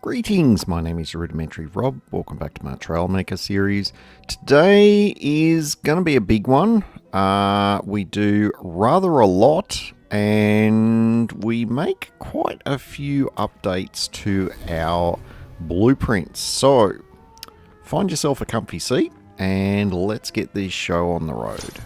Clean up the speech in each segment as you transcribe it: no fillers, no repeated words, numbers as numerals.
Greetings, my name is Rudimentary Rob. Welcome back to my Trailmaker series. Today is going to be a big one. We do rather a lot and we make quite a few updates to our blueprints. So, find yourself a comfy seat and let's get this show on the road.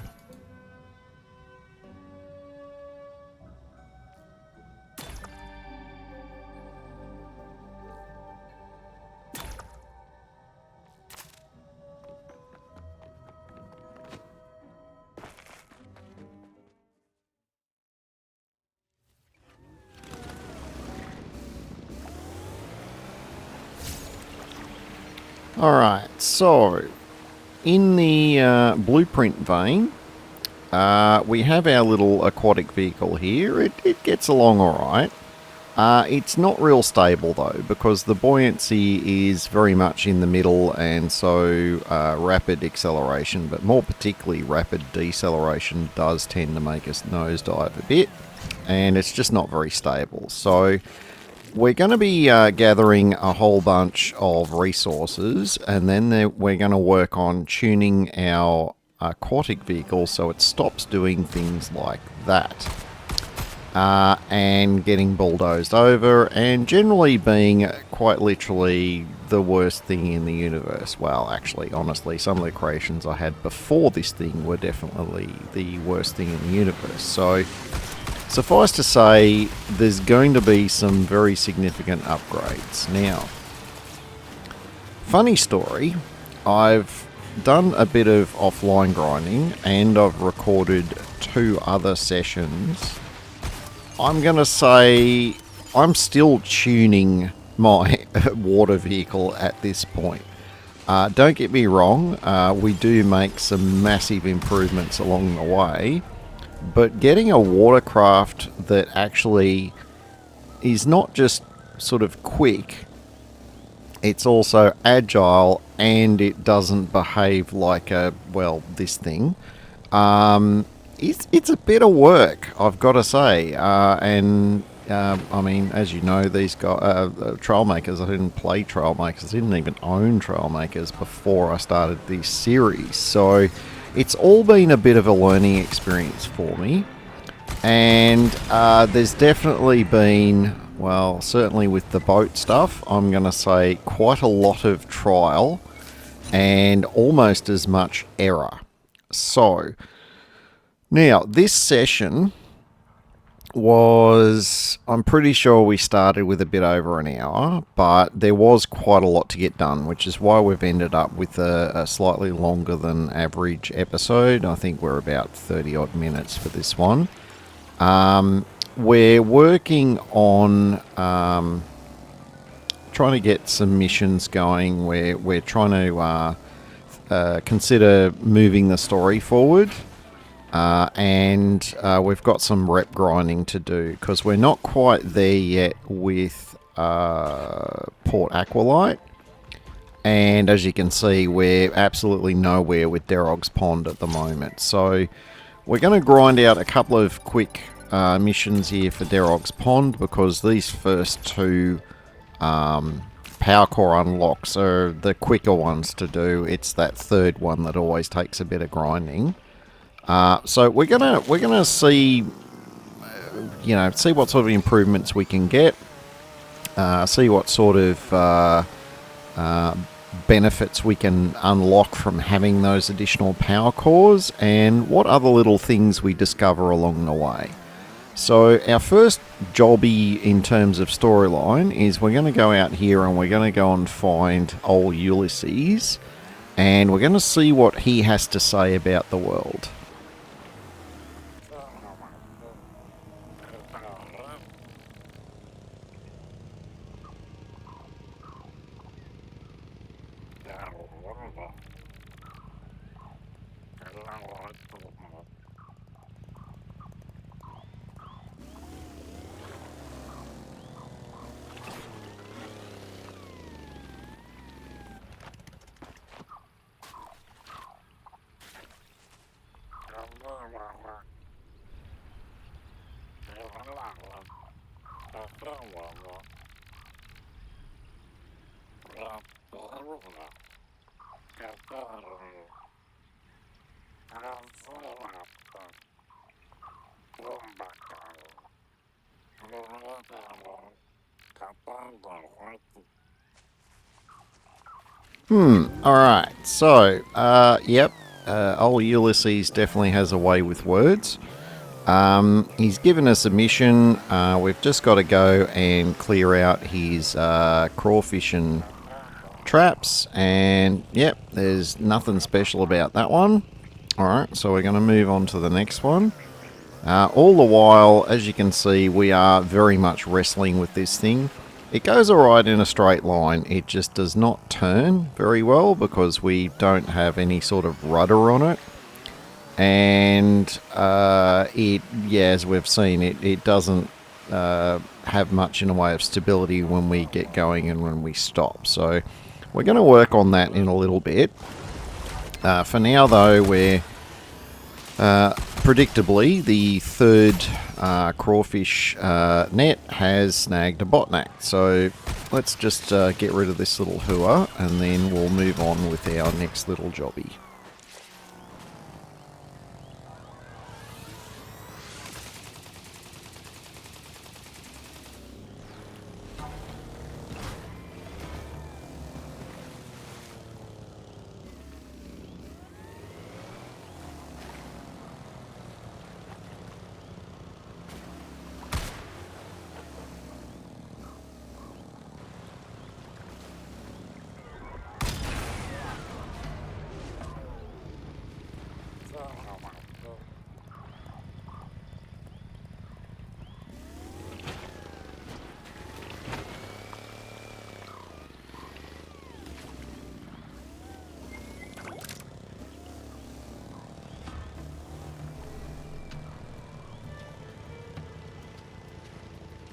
Alright, so in the blueprint vein, we have our little aquatic vehicle here. It gets along alright. It's not real stable though, because the buoyancy is very much in the middle, and so rapid acceleration, but more particularly rapid deceleration, does tend to make us nosedive a bit, and it's just not very stable. So we're going to be gathering a whole bunch of resources, and then we're going to work on tuning our aquatic vehicle so it stops doing things like that. And getting bulldozed over, and generally being quite literally the worst thing in the universe. Well, actually, honestly, some of the creations I had before this thing were definitely the worst thing in the universe. So, suffice to say, there's going to be some very significant upgrades. Now, funny story, I've done a bit of offline grinding, and I've recorded 2 other sessions. I'm going to say I'm still tuning my water vehicle at this point. Don't get me wrong, we do make some massive improvements along the way, but getting a watercraft that actually is not just sort of quick, it's also agile, and it doesn't behave like this thing. It's a bit of work, I've got to say. I mean, as you know, these guys, Trailmakers, I didn't play Trailmakers, I didn't even own Trailmakers before I started this series. So it's all been a bit of a learning experience for me. And there's definitely been, well, certainly with the boat stuff, I'm going to say quite a lot of trial and almost as much error. So now, this session was, I'm pretty sure we started with a bit over an hour, but there was quite a lot to get done, which is why we've ended up with a slightly longer than average episode. I think we're about 30 odd minutes for this one. We're working on trying to get some missions going where we're trying to consider moving the story forward. And we've got some rep grinding to do, because we're not quite there yet with Port Aqualite. And as you can see, we're absolutely nowhere with Derog's Pond at the moment. So we're going to grind out a couple of quick missions here for Derog's Pond, because these first 2 power core unlocks are the quicker ones to do. It's that third one that always takes a bit of grinding. So we're gonna see, see what sort of improvements we can get, see what sort of benefits we can unlock from having those additional power cores, and what other little things we discover along the way. So our first jobby in terms of storyline is we're going to go out here and we're going to go and find old Ulysses, and we're going to see what he has to say about the world. Alright, so, yep, old Ulysses definitely has a way with words. He's given us a mission. We've just got to go and clear out his crawfish and traps, and yep, there's nothing special about that one. Alright, so we're going to move on to the next one. All the while, as you can see, we are very much wrestling with this thing. It goes alright in a straight line, it just does not turn very well because we don't have any sort of rudder on it. And as we've seen, it doesn't have much in the way of stability when we get going and when we stop. So we're going to work on that in a little bit. For now, though, we're predictably the third crawfish net has snagged a Botnak. So let's just get rid of this little hua, and then we'll move on with our next little jobby.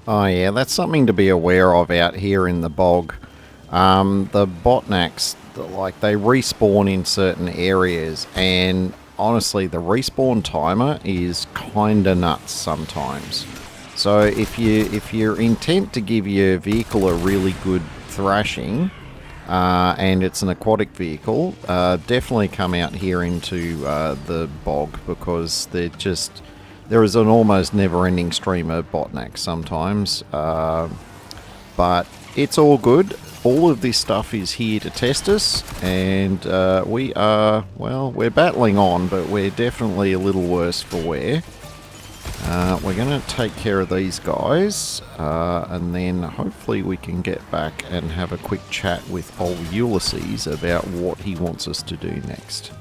Oh yeah, that's something to be aware of out here in the bog. The Botnaks, like, they respawn in certain areas, and honestly, the respawn timer is kinda nuts sometimes. So if you're intent to give your vehicle a really good thrashing, and it's an aquatic vehicle, definitely come out here into the bog, because there is an almost never-ending stream of Botnaks sometimes, but it's all good. All of this stuff is here to test us, and we're battling on, but we're definitely a little worse for wear. We're going to take care of these guys, and then hopefully we can get back and have a quick chat with old Ulysses about what he wants us to do next.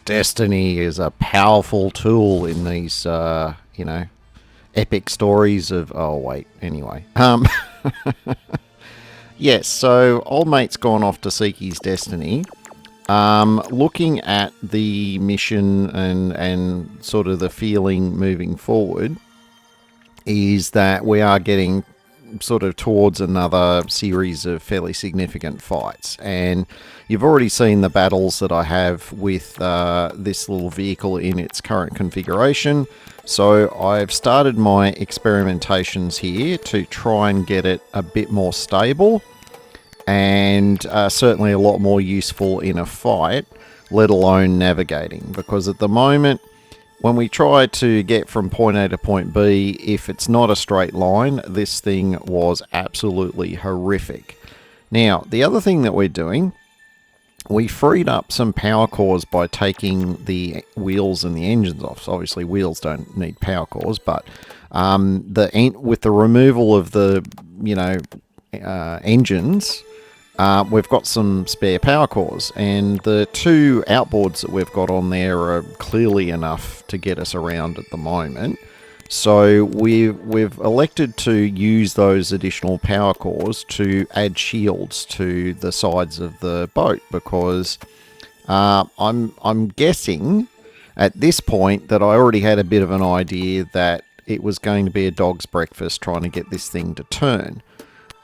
Destiny is a powerful tool in these, epic stories of... Oh, wait, anyway. Yes, so old mate's gone off to seek his destiny. Looking at the mission and sort of the feeling moving forward is that we are getting sort of towards another series of fairly significant fights, and you've already seen the battles that I have with this little vehicle in its current configuration. So I've started my experimentations here to try and get it a bit more stable, and certainly a lot more useful in a fight, let alone navigating, because at the moment when we try to get from point A to point B, if it's not a straight line, this thing was absolutely horrific. Now, the other thing that we're doing, we freed up some power cores by taking the wheels and the engines off. So obviously wheels don't need power cores, but with the removal of the engines, we've got some spare power cores, and the two outboards that we've got on there are clearly enough to get us around at the moment. So we've elected to use those additional power cores to add shields to the sides of the boat, because I'm guessing at this point that I already had a bit of an idea that it was going to be a dog's breakfast trying to get this thing to turn.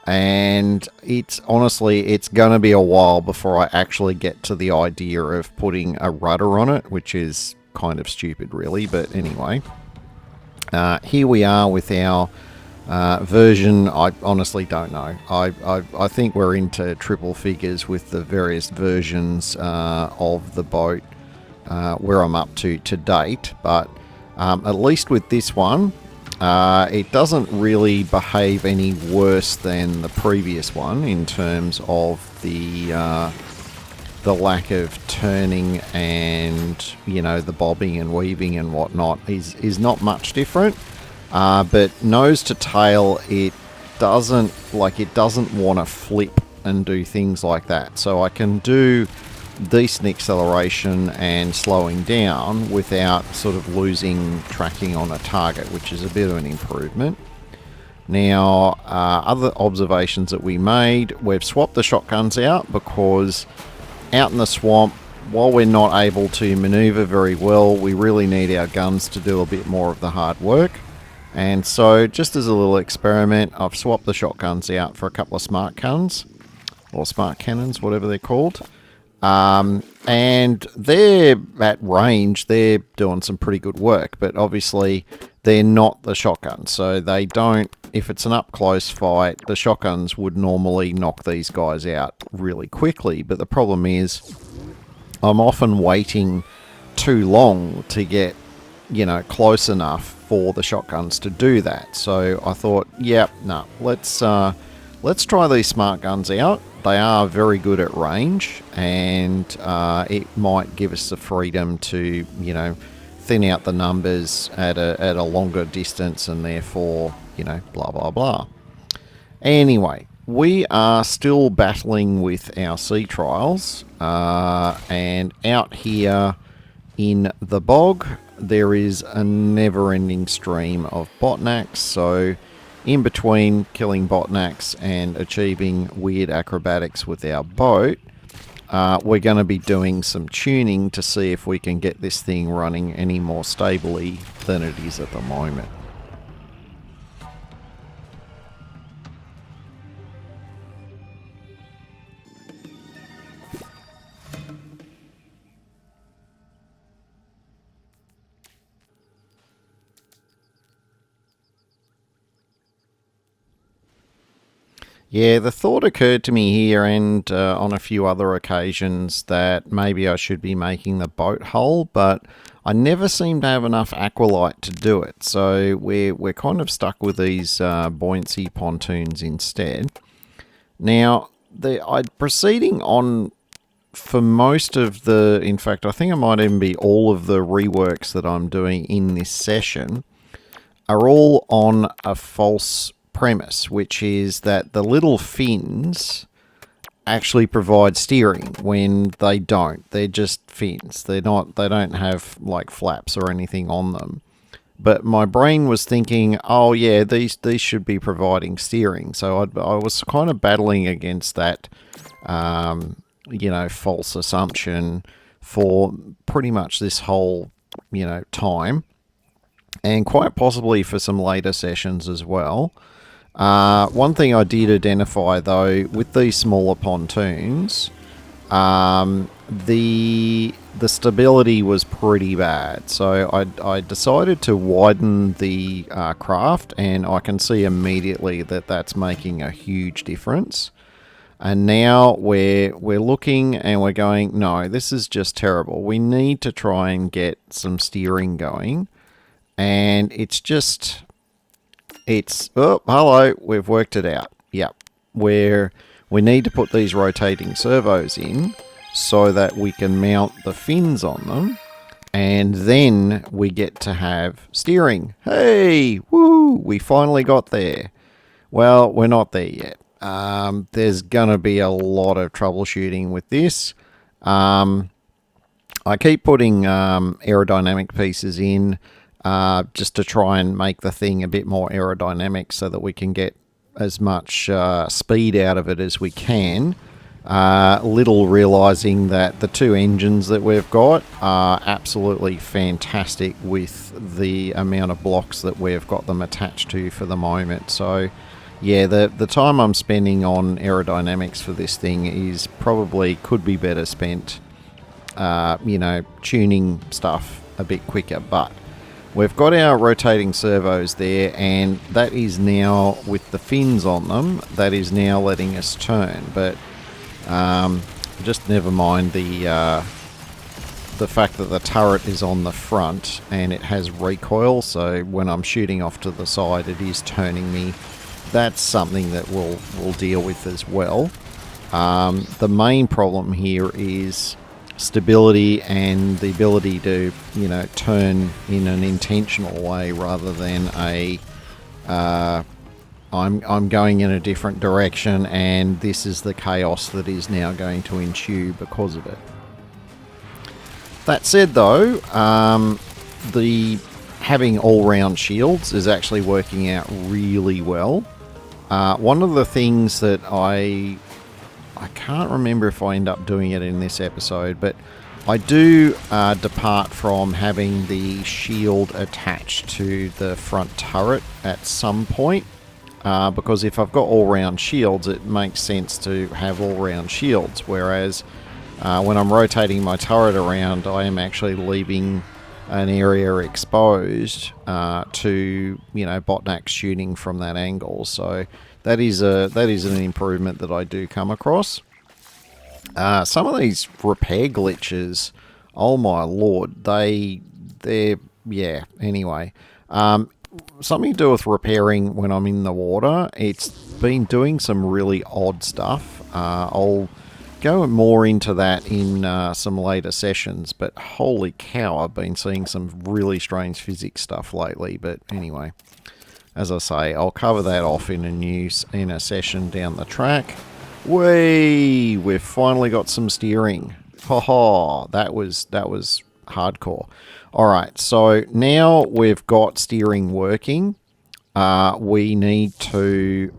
And it's going to be a while before I actually get to the idea of putting a rudder on it, which is kind of stupid really, but anyway. Here we are with our version. I honestly don't know. I think we're into triple figures with the various versions of the boat where I'm up to date, but at least with this one, it doesn't really behave any worse than the previous one in terms of the lack of turning, and the bobbing and weaving and whatnot is not much different. But nose to tail, it doesn't want to flip and do things like that. So I can do decent acceleration and slowing down without sort of losing tracking on a target, which is a bit of an improvement. Now, other observations that we made, we've swapped the shotguns out because out in the swamp, while we're not able to maneuver very well, we really need our guns to do a bit more of the hard work. And so, just as a little experiment, I've swapped the shotguns out for a couple of smart guns, or smart cannons, whatever they're called. And they're at range, they're doing some pretty good work, but obviously they're not the shotguns, so they don't, if it's an up close fight, the shotguns would normally knock these guys out really quickly, but the problem is I'm often waiting too long to get, close enough for the shotguns to do that. So I thought, let's try these smart guns out. They are very good at range, and it might give us the freedom to, thin out the numbers at a longer distance, and therefore, blah, blah, blah. Anyway, we are still battling with our sea trials, and out here in the bog, there is a never-ending stream of Botnaks, so in between killing Botnaks and achieving weird acrobatics with our boat, we're going to be doing some tuning to see if we can get this thing running any more stably than it is at the moment. Yeah, the thought occurred to me here and on a few other occasions that maybe I should be making the boat hull, but I never seem to have enough aqualite to do it. So we're kind of stuck with these buoyancy pontoons instead. Now, I'm proceeding on for most of the, in fact, I think it might even be all of the reworks that I'm doing in this session are all on a false premise, which is that the little fins actually provide steering when they don't. They're just fins. They don't have like flaps or anything on them. But my brain was thinking, oh yeah, these should be providing steering. So I was kind of battling against that, false assumption for pretty much this whole, time, and quite possibly for some later sessions as well. One thing I did identify though with these smaller pontoons, the stability was pretty bad. So I decided to widen the craft, and I can see immediately that that's making a huge difference. And now we're looking and we're going, no, this is just terrible. We need to try and get some steering going. And it's oh, hello, we've worked it out. Yep. We need to put these rotating servos in so that we can mount the fins on them. And then we get to have steering. Hey, woo, we finally got there. Well, we're not there yet. There's going to be a lot of troubleshooting with this. I keep putting aerodynamic pieces in just to try and make the thing a bit more aerodynamic so that we can get as much speed out of it as we can. Little realizing that the two engines that we've got are absolutely fantastic with the amount of blocks that we've got them attached to for the moment. So yeah, the time I'm spending on aerodynamics for this thing is probably could be better spent, tuning stuff a bit quicker. But we've got our rotating servos there, and that is now, with the fins on them, that is now letting us turn. But just never mind the fact that the turret is on the front and it has recoil, so when I'm shooting off to the side it is turning me. That's something that we'll deal with as well. The main problem here is stability and the ability to turn in an intentional way rather than a I'm going in a different direction, and this is the chaos that is now going to ensue because of it. That said, though, the having all-round shields is actually working out really well. One of the things that I can't remember if I end up doing it in this episode, but I do depart from having the shield attached to the front turret at some point. Because if I've got all-round shields, it makes sense to have all-round shields, whereas when I'm rotating my turret around, I am actually leaving an area exposed to Botnaks shooting from that angle. So that is an improvement that I do come across. Some of these repair glitches, oh my lord, they're yeah. Anyway. Something to do with repairing when I'm in the water. It's been doing some really odd stuff. I'll go more into that in some later sessions, but holy cow, I've been seeing some really strange physics stuff lately. But anyway, as I say, I'll cover that off in a session down the track. We've finally got some steering. Ha ha, that was hardcore. Alright, so now we've got steering working. We need to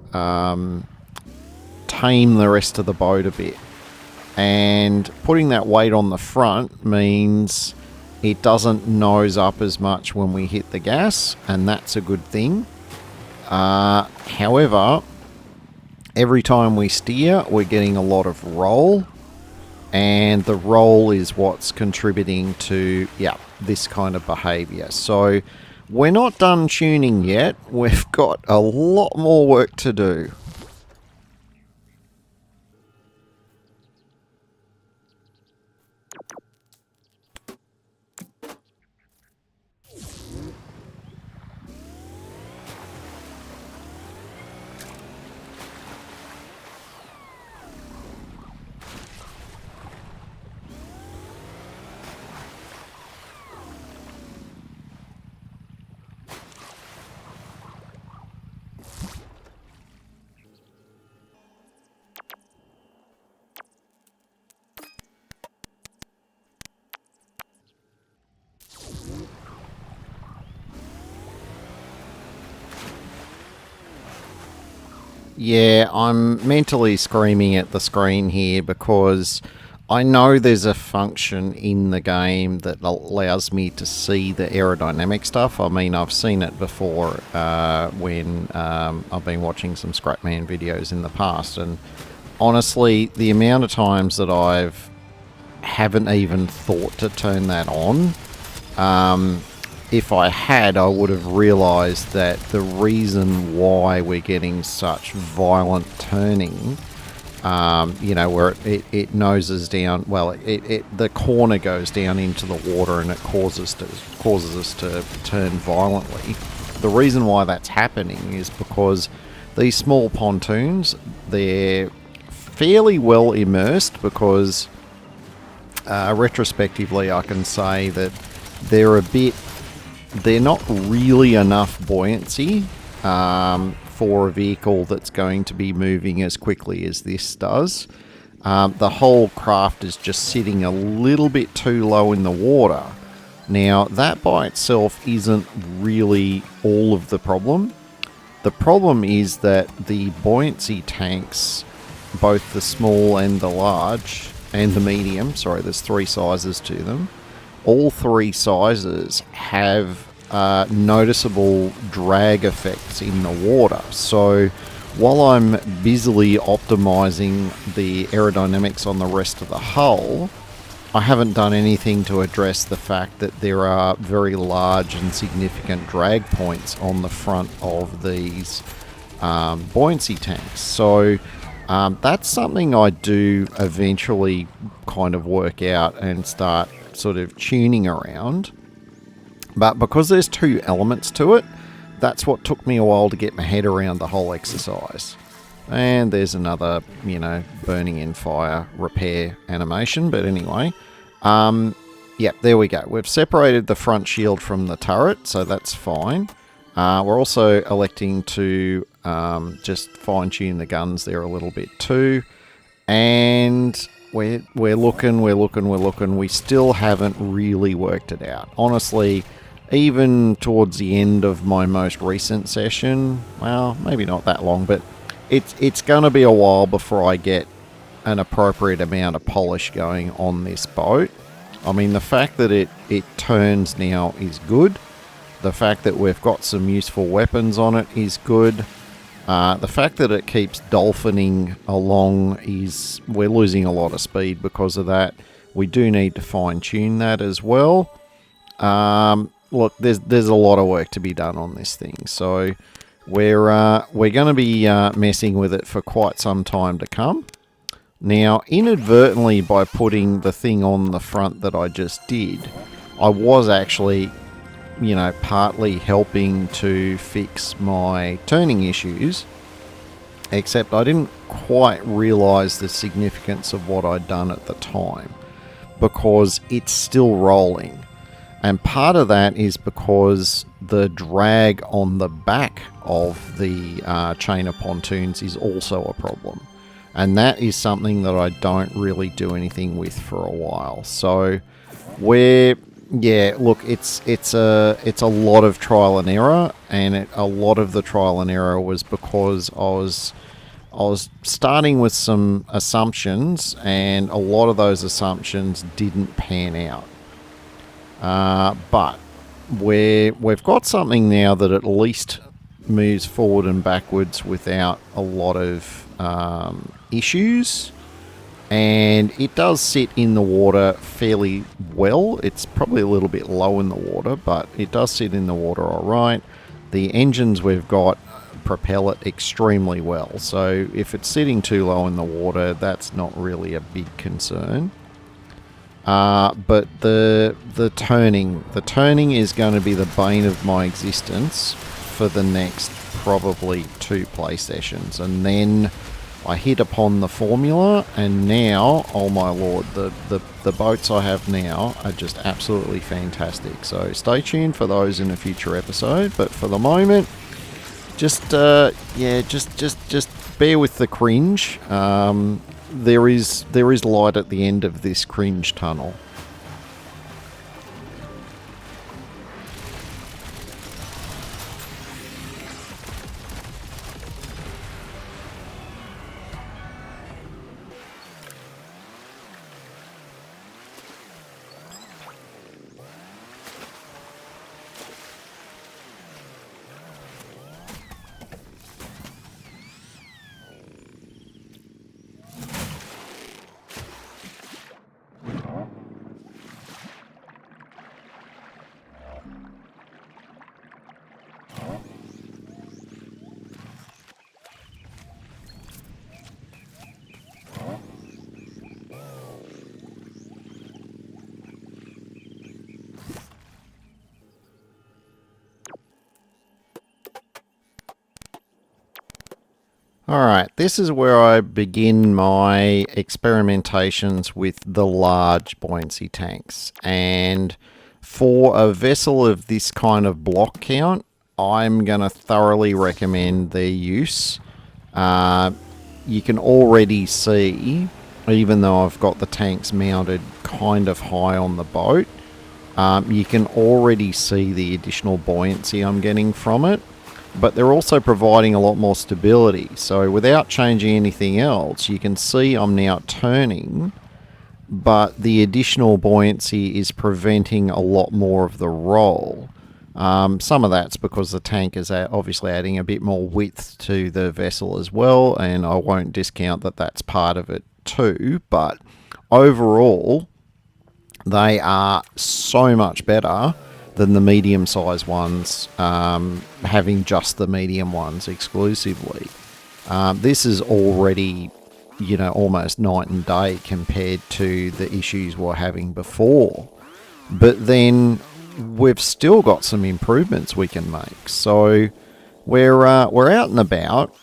tame the rest of the boat a bit. And putting that weight on the front means it doesn't nose up as much when we hit the gas, and that's a good thing. However, every time we steer, we're getting a lot of roll. And the roll is what's contributing to, this kind of behavior. So we're not done tuning yet. We've got a lot more work to do. Yeah, I'm mentally screaming at the screen here because I know there's a function in the game that allows me to see the aerodynamic stuff. I mean, I've seen it before when I've been watching some Scrapman videos in the past, and honestly, the amount of times that haven't even thought to turn that on, if I had, I would have realised that the reason why we're getting such violent turning You know, where it noses down. Well, the corner goes down into the water, and it causes us to turn violently. The reason why that's happening is because these small pontoons, they're fairly well immersed, because retrospectively I can say that they're not really enough buoyancy for a vehicle that's going to be moving as quickly as this does. The whole craft is just sitting a little bit too low in the water. Now, that by itself isn't really all of the problem. The problem is that the buoyancy tanks, both the small and the large, and the medium, sorry, there's 3 sizes to them, all 3 sizes have noticeable drag effects in the water. So while I'm busily optimizing the aerodynamics on the rest of the hull, I haven't done anything to address the fact that there are very large and significant drag points on the front of these buoyancy tanks. So that's something I do eventually kind of work out and start sort of tuning around. But because there's 2 elements to it, that's what took me a while to get my head around the whole exercise. And there's another, you know, burning in fire repair animation. But anyway, yeah, there we go. We've separated the front shield from the turret, so that's fine. We're also electing to just fine-tune the guns there a little bit too. And we're looking. We still haven't really worked it out. Honestly, even towards the end of my most recent session, well, maybe not that long, but it's going to be a while before I get an appropriate amount of polish going on this boat. I mean, the fact that it turns now is good. The fact that we've got some useful weapons on it is good. The fact that it keeps dolphining along is... we're losing a lot of speed because of that. We do need to fine-tune that as well. Look, there's a lot of work to be done on this thing. So we're going to be messing with it for quite some time to come. Now, inadvertently, by putting the thing on the front that I just did, I was actually, you know, partly helping to fix my turning issues, except I didn't quite realise the significance of what I'd done at the time, because it's still rolling. And part of that is because the drag on the back of the chain of pontoons is also a problem. And that is something that I don't really do anything with for a while. So yeah, look, it's a lot of trial and error, and a lot of the trial and error was because I was starting with some assumptions, and a lot of those assumptions didn't pan out. But we've got something now that at least moves forward and backwards without a lot of issues, and it does sit in the water fairly well. It's probably a little bit low in the water, but it does sit in the water all right. The engines we've got propel it extremely well, so if it's sitting too low in the water, that's not really a big concern. But the turning is going to be the bane of my existence for the next probably 2 play sessions, and then I hit upon the formula, and now, oh my lord, the boats I have now are just absolutely fantastic. So stay tuned for those in a future episode, but for the moment, just bear with the cringe. There is light at the end of this cringe tunnel. Alright, this is where I begin my experimentations with the large buoyancy tanks. And for a vessel of this kind of block count, I'm going to thoroughly recommend their use. You can already see, even though I've got the tanks mounted kind of high on the boat, you can already see the additional buoyancy I'm getting from it. But they're also providing a lot more stability. So without changing anything else, you can see I'm now turning, but the additional buoyancy is preventing a lot more of the roll. Some of that's because the tank is obviously adding a bit more width to the vessel as well, and I won't discount that that's part of it too. But overall, they are so much better than the medium-sized ones, having just the medium ones exclusively. This is already, almost night and day compared to the issues we're having before. But then we've still got some improvements we can make. So we're out and about,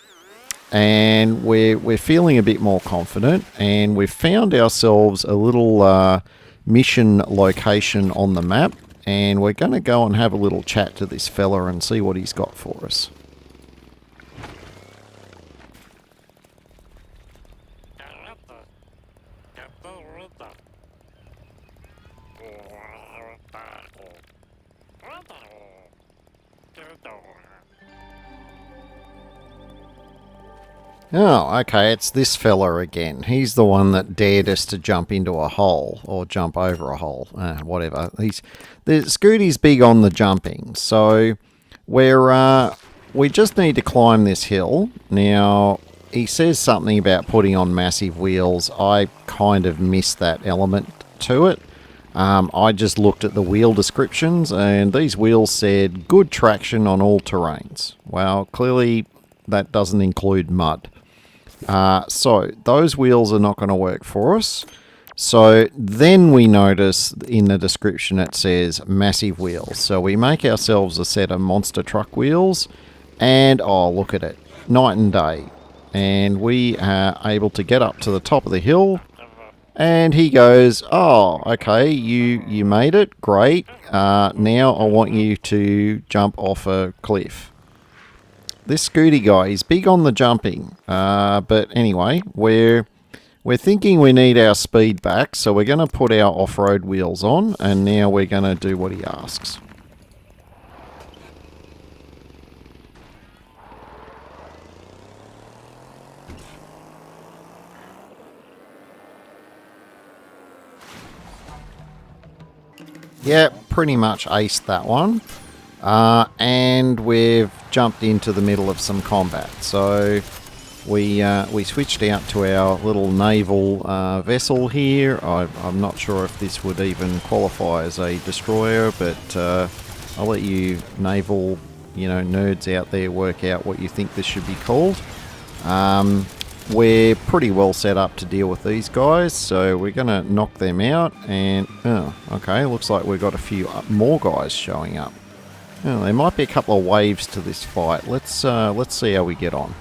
and we're feeling a bit more confident, and we've found ourselves a little mission location on the map. And we're going to go and have a little chat to this fella and see what he's got for us. Oh, okay, it's this fella again. He's the one that dared us to jump into a hole, or jump over a hole, whatever. The Scooty's big on the jumping, so we just need to climb this hill. Now, he says something about putting on massive wheels. I kind of missed that element to it. I just looked at the wheel descriptions, and these wheels said good traction on all terrains. Well, clearly that doesn't include mud. So those wheels are not going to work for us. So then we notice in the description it says massive wheels. So we make ourselves a set of monster truck wheels, and oh, look at it, night and day. And we are able to get up to the top of the hill, and he goes, oh, okay, you made it, great. Now I want you to jump off a cliff. This Scooty guy is big on the jumping, but anyway, we're thinking we need our speed back, so we're going to put our off-road wheels on, and now we're going to do what he asks. Yeah, pretty much aced that one. And we've jumped into the middle of some combat. So we switched out to our little naval vessel here. I'm not sure if this would even qualify as a destroyer, but I'll let you naval nerds out there work out what you think this should be called. We're pretty well set up to deal with these guys, so we're going to knock them out. And oh, okay, looks like we've got a few more guys showing up. Oh, there might be a couple of waves to this fight. Let's see how we get on.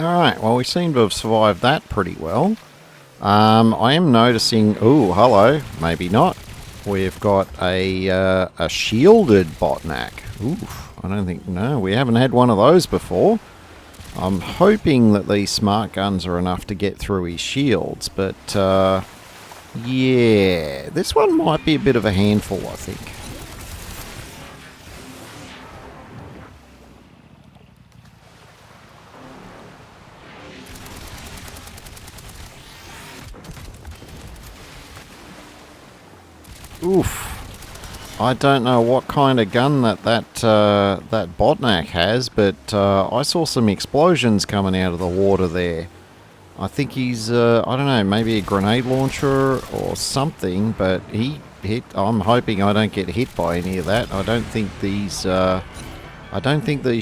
Alright, well we seem to have survived that pretty well. I am noticing... Ooh, hello. Maybe not. We've got a shielded Botnak. Oof, I don't think... No, we haven't had one of those before. I'm hoping that these smart guns are enough to get through his shields, but... yeah, this one might be a bit of a handful, I think. Oof. I don't know what kind of gun that Botnak has, but I saw some explosions coming out of the water there. I think he's, I don't know, maybe a grenade launcher or something, but he hit. I'm hoping I don't get hit by any of that. I don't think these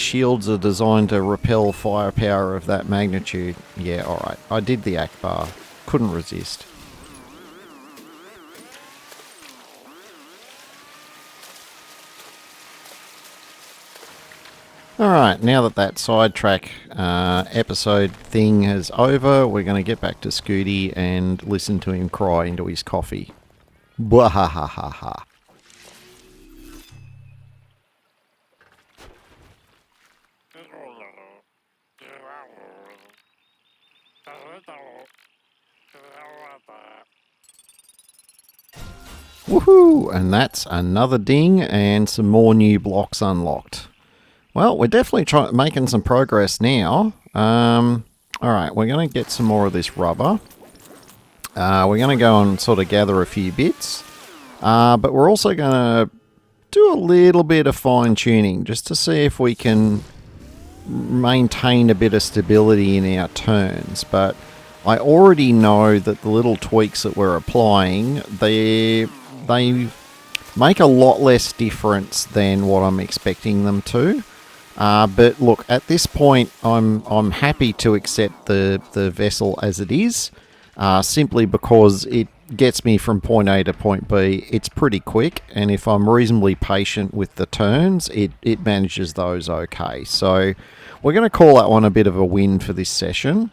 shields are designed to repel firepower of that magnitude. Yeah, alright. I did the Akbar. Couldn't resist. Alright, now that sidetrack episode thing is over, we're going to get back to Scooty and listen to him cry into his coffee. Bwahahaha. Woohoo! And that's another ding and some more new blocks unlocked. Well, we're definitely making some progress now. Alright, we're going to get some more of this rubber. We're going to go and sort of gather a few bits. But we're also going to do a little bit of fine-tuning just to see if we can maintain a bit of stability in our turns. But I already know that the little tweaks that we're applying, they make a lot less difference than what I'm expecting them to. But look, at this point, I'm happy to accept the vessel as it is, simply because it gets me from point A to point B. It's pretty quick, and if I'm reasonably patient with the turns, it manages those okay. So we're going to call that one a bit of a win for this session.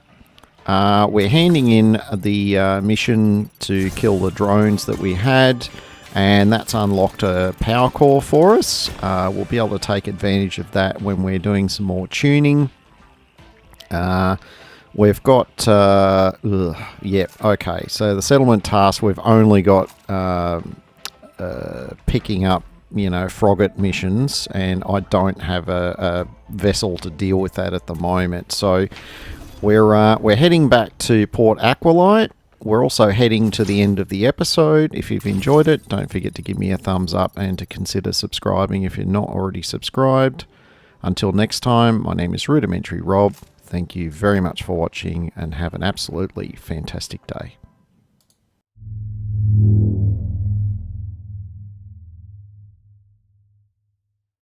We're handing in the mission to kill the drones that we had, and that's unlocked a power core for us. We'll be able to take advantage of that when we're doing some more tuning. We've got, yep, okay, so the settlement task, we've only got picking up, frogate missions, and I don't have a vessel to deal with that at the moment. So we're heading back to Port Aqualite. We're also heading to the end of the episode. If you've enjoyed it, don't forget to give me a thumbs up and to consider subscribing if you're not already subscribed. Until next time, my name is Rudimentary Rob. Thank you very much for watching and have an absolutely fantastic day.